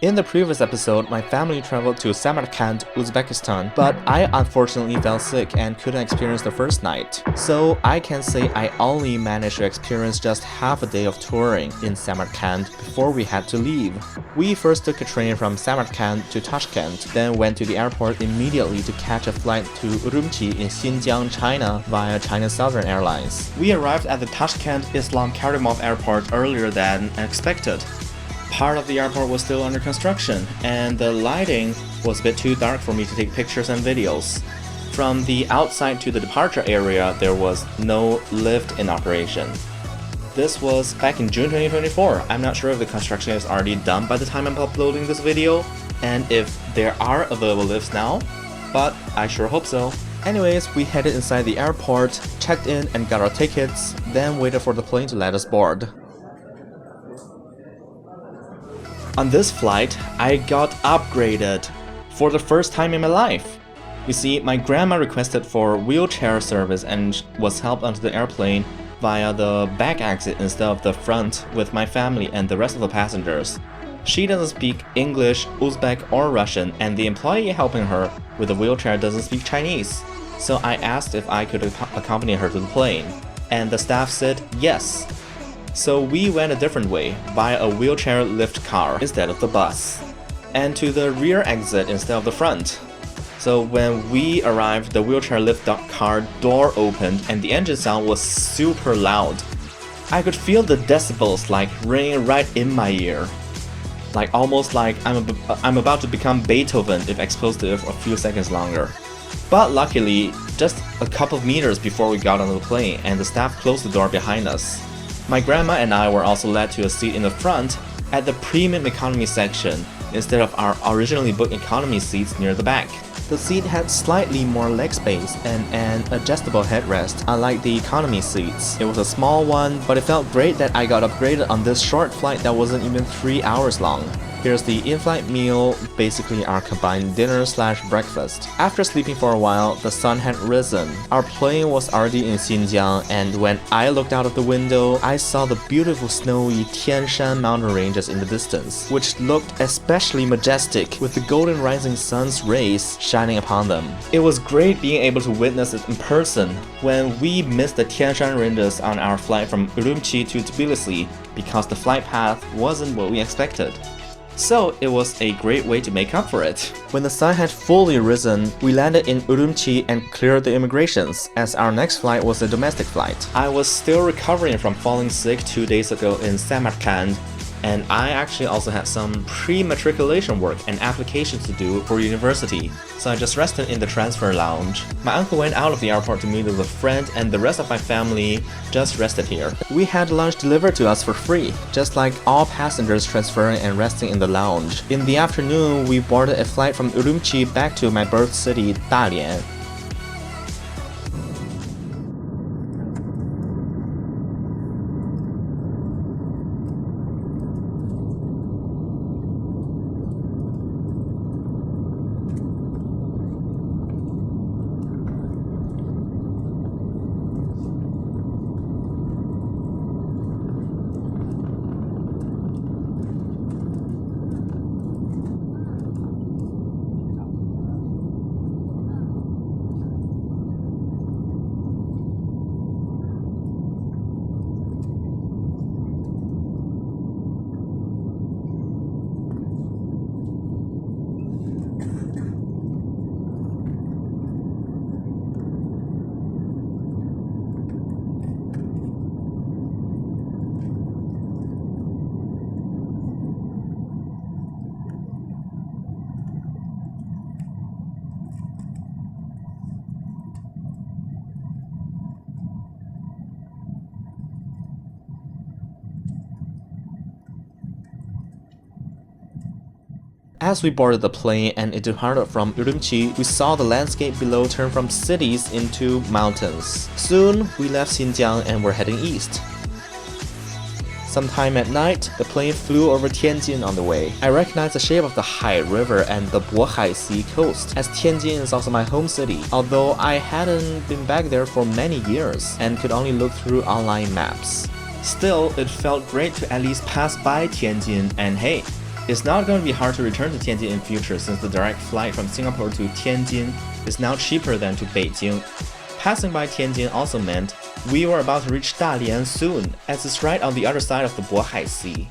In the previous episode, my family traveled to Samarkand, Uzbekistan, but I unfortunately fell sick and couldn't experience the first night. So I can say I only managed to experience just half a day of touring in Samarkand before we had to leave. We first took a train from Samarkand to Tashkent, then went to the airport immediately to catch a flight to Urumqi in Xinjiang, China via China Southern Airlines. We arrived at the Tashkent Islam Karimov Airport earlier than expected. Part of the airport was still under construction, and the lighting was a bit too dark for me to take pictures and videos. From the outside to the departure area, there was no lift in operation. This was back in June 2024. I'm not sure if the construction is already done by the time I'm uploading this video, and if there are available lifts now, but I sure hope so. Anyways, we headed inside the airport, checked in and got our tickets, then waited for the plane to let us board. On this flight, I got upgraded for the first time in my life. You see, my grandma requested for wheelchair service and was helped onto the airplane via the back exit instead of the front with my family and the rest of the passengers. She doesn't speak English, Uzbek, or Russian, and the employee helping her with the wheelchair doesn't speak Chinese. So I asked if I could accompany her to the plane, and the staff said yes. So we went a different way, via a wheelchair lift car instead of the bus, and to the rear exit instead of the front. So when we arrived, the wheelchair lift car door opened and the engine sound was super loud. I could feel the decibels like ringing right in my ear. Like almost like I'm about to become Beethoven if exposed to it for a few seconds longer. But luckily, just a couple of meters before we got on the plane and the staff closed the door behind us. My grandma and I were also led to a seat in the front at the premium economy section instead of our originally booked economy seats near the back. The seat had slightly more leg space and an adjustable headrest, unlike the economy seats. It was a small one, but it felt great that I got upgraded on this short flight that wasn't even 3 hours long. Here's the in-flight meal, basically our combined dinner/breakfast. After sleeping for a while, the sun had risen. Our plane was already in Xinjiang, and when I looked out of the window, I saw the beautiful snowy Tian Shan mountain ranges in the distance, which looked especially majestic with the golden rising sun's rays shining upon them. It was great being able to witness it in person when we missed the Tian Shan ranges on our flight from Urumqi to Tbilisi because the flight path wasn't what we expected. So it was a great way to make up for it. When the sun had fully risen, we landed in Urumqi and cleared the immigrations, as our next flight was a domestic flight. I was still recovering from falling sick 2 days ago in Samarkand, and I actually also had some pre-matriculation work and applications to do for university, so I just rested in the transfer lounge. My uncle went out of the airport to meet with a friend, and the rest of my family just rested here. We had lunch delivered to us for free, just like all passengers transferring and resting in the lounge. In the afternoon, we boarded a flight from Urumqi back to my birth city, Dalian. As we boarded the plane and it departed from Urumqi, we saw the landscape below turn from cities into mountains. Soon, we left Xinjiang and were heading east. Sometime at night, the plane flew over Tianjin on the way. I recognized the shape of the Hai River and the Bohai Sea coast, as Tianjin is also my home city, although I hadn't been back there for many years and could only look through online maps. Still, it felt great to at least pass by Tianjin, and hey, It's not going to be hard to return to Tianjin in future since the direct flight from Singapore to Tianjin is now cheaper than to Beijing. Passing by Tianjin also meant we were about to reach Dalian soon, as it's right on the other side of the Bohai Sea.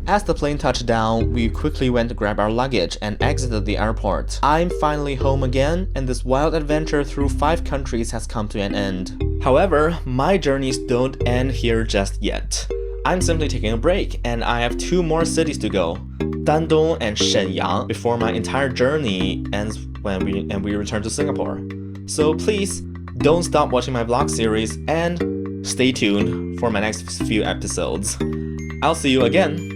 As the plane touched down, we quickly went to grab our luggage and exited the airport. I'm finally home again, and this wild adventure through 5 countries has come to an end. However, my journeys don't end here just yet. I'm simply taking a break, and I have 2 more cities to go, Dandong and Shenyang, before my entire journey ends when we return to Singapore. So please, don't stop watching my vlog series and stay tuned for my next few episodes. I'll see you again.